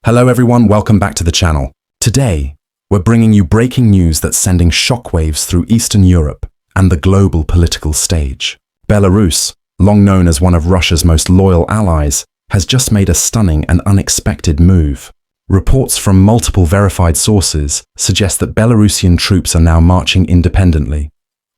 Hello everyone, welcome back to the channel. Today, we're bringing you breaking news that's sending shockwaves through Eastern Europe and the global political stage. Belarus, long known as one of Russia's most loyal allies, has just made a stunning and unexpected move. Reports from multiple verified sources suggest that Belarusian troops are now marching independently.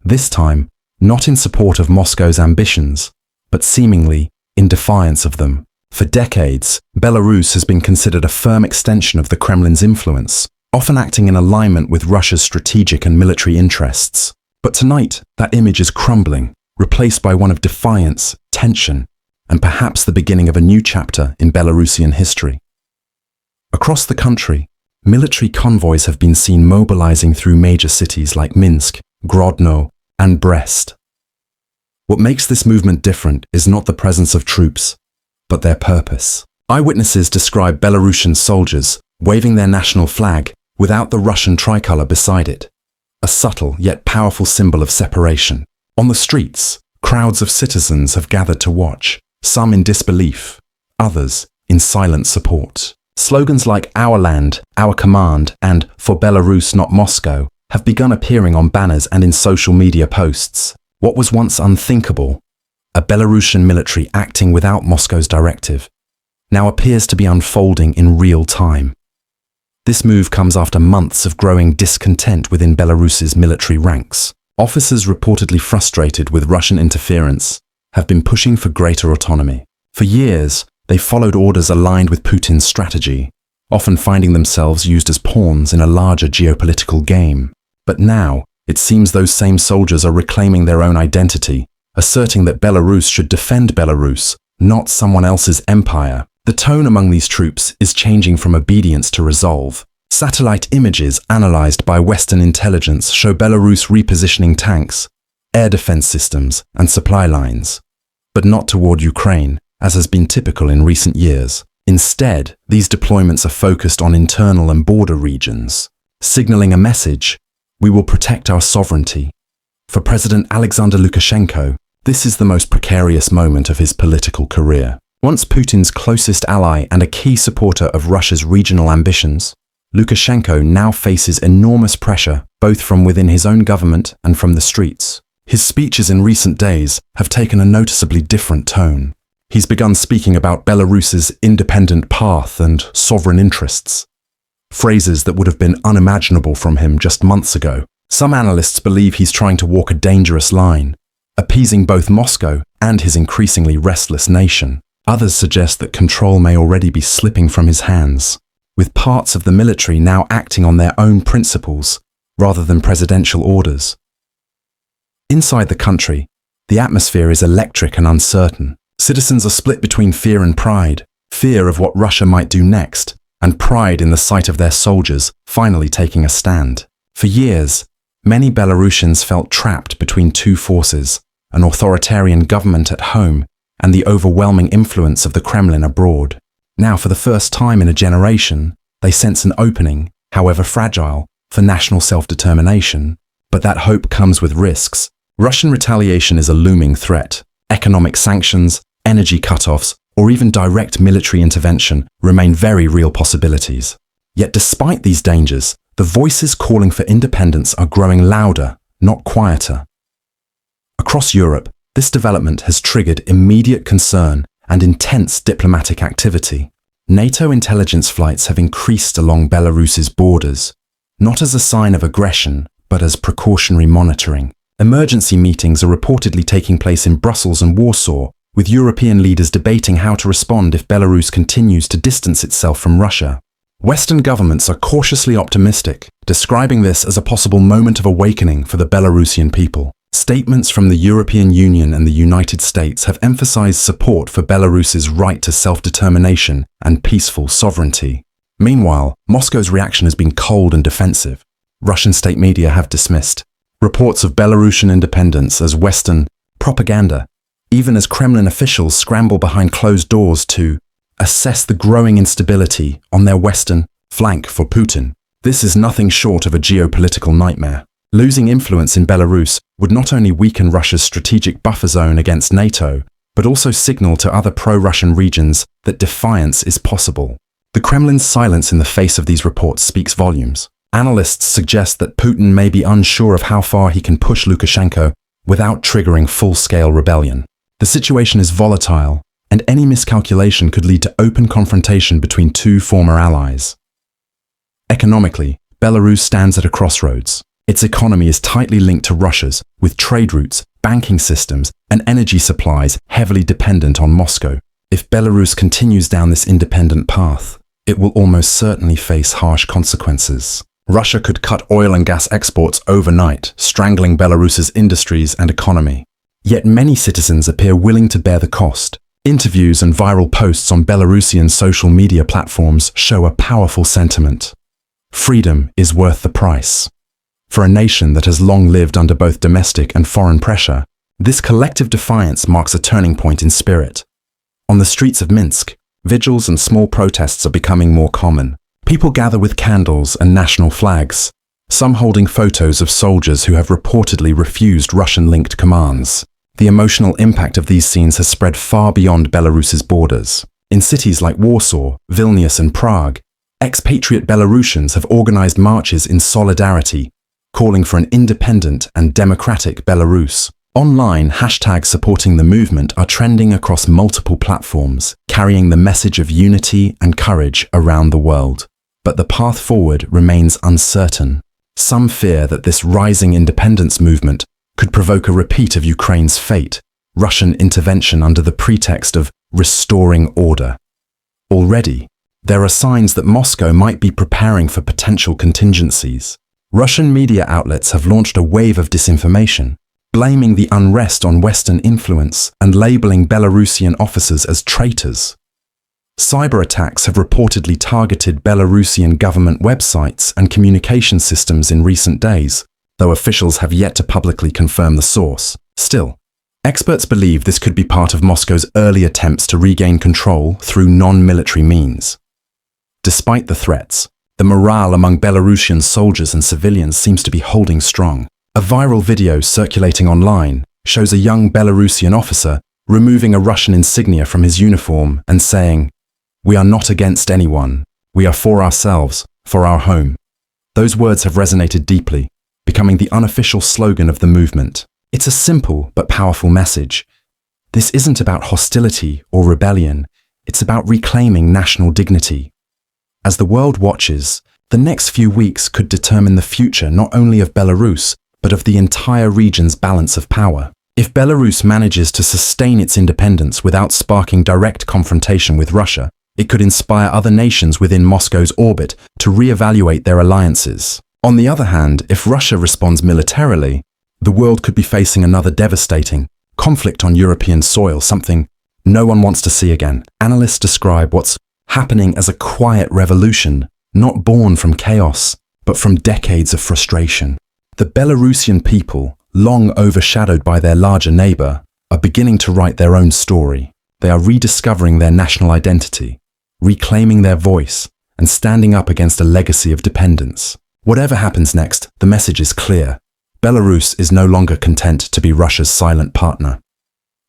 This time, not in support of Moscow's ambitions, but seemingly in defiance of them. For decades, Belarus has been considered a firm extension of the Kremlin's influence, often acting in alignment with Russia's strategic and military interests. But tonight, that image is crumbling, replaced by one of defiance, tension, and perhaps the beginning of a new chapter in Belarusian history. Across the country, military convoys have been seen mobilizing through major cities like Minsk, Grodno, and Brest. What makes this movement different is not the presence of troops, but their purpose. Eyewitnesses describe Belarusian soldiers waving their national flag without the Russian tricolor beside it, a subtle yet powerful symbol of separation. On the streets, crowds of citizens have gathered to watch, some in disbelief, others in silent support. Slogans like "Our Land, Our Command" and "For Belarus, Not Moscow" have begun appearing on banners and in social media posts. What was once unthinkable, a Belarusian military acting without Moscow's directive, now appears to be unfolding in real time. This move comes after months of growing discontent within Belarus's military ranks. Officers reportedly frustrated with Russian interference have been pushing for greater autonomy. For years, they followed orders aligned with Putin's strategy, often finding themselves used as pawns in a larger geopolitical game. But now, it seems those same soldiers are reclaiming their own identity, asserting that Belarus should defend Belarus, not someone else's empire. The tone among these troops is changing from obedience to resolve. Satellite images analyzed by Western intelligence show Belarus repositioning tanks, air defense systems, and supply lines, but not toward Ukraine, as has been typical in recent years. Instead, these deployments are focused on internal and border regions, signaling a message: we will protect our sovereignty. For President Alexander Lukashenko, this is the most precarious moment of his political career. Once Putin's closest ally and a key supporter of Russia's regional ambitions, Lukashenko now faces enormous pressure both from within his own government and from the streets. His speeches in recent days have taken a noticeably different tone. He's begun speaking about Belarus's independent path and sovereign interests, phrases that would have been unimaginable from him just months ago. Some analysts believe he's trying to walk a dangerous line, appeasing both Moscow and his increasingly restless nation. Others suggest that control may already be slipping from his hands, with parts of the military now acting on their own principles rather than presidential orders. Inside the country, the atmosphere is electric and uncertain. Citizens are split between fear and pride, fear of what Russia might do next, and pride in the sight of their soldiers finally taking a stand. For years, many Belarusians felt trapped between two forces, an authoritarian government at home and the overwhelming influence of the Kremlin abroad. Now, for the first time in a generation, they sense an opening, however fragile, for national self-determination. But that hope comes with risks. Russian retaliation is a looming threat. Economic sanctions, energy cutoffs, or even direct military intervention remain very real possibilities. Yet despite these dangers, the voices calling for independence are growing louder, not quieter. Across Europe, this development has triggered immediate concern and intense diplomatic activity. NATO intelligence flights have increased along Belarus's borders, not as a sign of aggression, but as precautionary monitoring. Emergency meetings are reportedly taking place in Brussels and Warsaw, with European leaders debating how to respond if Belarus continues to distance itself from Russia. Western governments are cautiously optimistic, describing this as a possible moment of awakening for the Belarusian people. Statements from the European Union and the United States have emphasized support for Belarus's right to self-determination and peaceful sovereignty. Meanwhile, Moscow's reaction has been cold and defensive. Russian state media have dismissed reports of Belarusian independence as Western propaganda, even as Kremlin officials scramble behind closed doors to assess the growing instability on their western flank for Putin. This is nothing short of a geopolitical nightmare. Losing influence in Belarus would not only weaken Russia's strategic buffer zone against NATO, but also signal to other pro-Russian regions that defiance is possible. The Kremlin's silence in the face of these reports speaks volumes. Analysts suggest that Putin may be unsure of how far he can push Lukashenko without triggering full-scale rebellion. The situation is volatile, and any miscalculation could lead to open confrontation between two former allies. Economically, Belarus stands at a crossroads. Its economy is tightly linked to Russia's, with trade routes, banking systems, and energy supplies heavily dependent on Moscow. If Belarus continues down this independent path, it will almost certainly face harsh consequences. Russia could cut oil and gas exports overnight, strangling Belarus's industries and economy. Yet many citizens appear willing to bear the cost. Interviews and viral posts on Belarusian social media platforms show a powerful sentiment. Freedom is worth the price. For a nation that has long lived under both domestic and foreign pressure, this collective defiance marks a turning point in spirit. On the streets of Minsk, vigils and small protests are becoming more common. People gather with candles and national flags, some holding photos of soldiers who have reportedly refused Russian-linked commands. The emotional impact of these scenes has spread far beyond Belarus's borders. In cities like Warsaw, Vilnius and Prague, expatriate Belarusians have organized marches in solidarity, calling for an independent and democratic Belarus. Online, hashtags supporting the movement are trending across multiple platforms, carrying the message of unity and courage around the world. But the path forward remains uncertain. Some fear that this rising independence movement could provoke a repeat of Ukraine's fate, Russian intervention under the pretext of restoring order. Already, there are signs that Moscow might be preparing for potential contingencies. Russian media outlets have launched a wave of disinformation, blaming the unrest on Western influence and labeling Belarusian officers as traitors. Cyber attacks have reportedly targeted Belarusian government websites and communication systems in recent days, though officials have yet to publicly confirm the source. Still, experts believe this could be part of Moscow's early attempts to regain control through non-military means. Despite the threats, the morale among Belarusian soldiers and civilians seems to be holding strong. A viral video circulating online shows a young Belarusian officer removing a Russian insignia from his uniform and saying, "We are not against anyone. We are for ourselves, for our home." Those words have resonated deeply, becoming the unofficial slogan of the movement. It's a simple but powerful message. This isn't about hostility or rebellion. It's about reclaiming national dignity. As the world watches, the next few weeks could determine the future not only of Belarus, but of the entire region's balance of power. If Belarus manages to sustain its independence without sparking direct confrontation with Russia, it could inspire other nations within Moscow's orbit to reevaluate their alliances. On the other hand, if Russia responds militarily, the world could be facing another devastating conflict on European soil, something no one wants to see again. Analysts describe what's happening as a quiet revolution, not born from chaos, but from decades of frustration. The Belarusian people, long overshadowed by their larger neighbor, are beginning to write their own story. They are rediscovering their national identity, reclaiming their voice, and standing up against a legacy of dependence. Whatever happens next, the message is clear. Belarus is no longer content to be Russia's silent partner.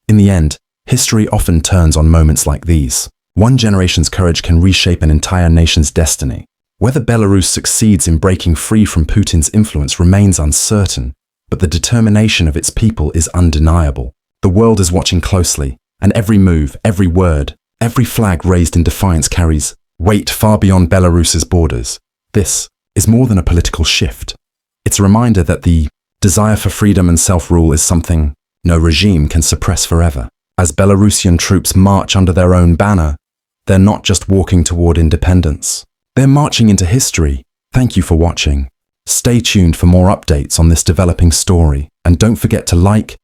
In the end, history often turns on moments like these. One generation's courage can reshape an entire nation's destiny. Whether Belarus succeeds in breaking free from Putin's influence remains uncertain, but the determination of its people is undeniable. The world is watching closely, and every move, every word, every flag raised in defiance carries weight far beyond Belarus's borders. This is more than a political shift. It's a reminder that the desire for freedom and self-rule is something no regime can suppress forever. As Belarusian troops march under their own banner, they're not just walking toward independence. They're marching into history. Thank you for watching. Stay tuned for more updates on this developing story, and don't forget to like,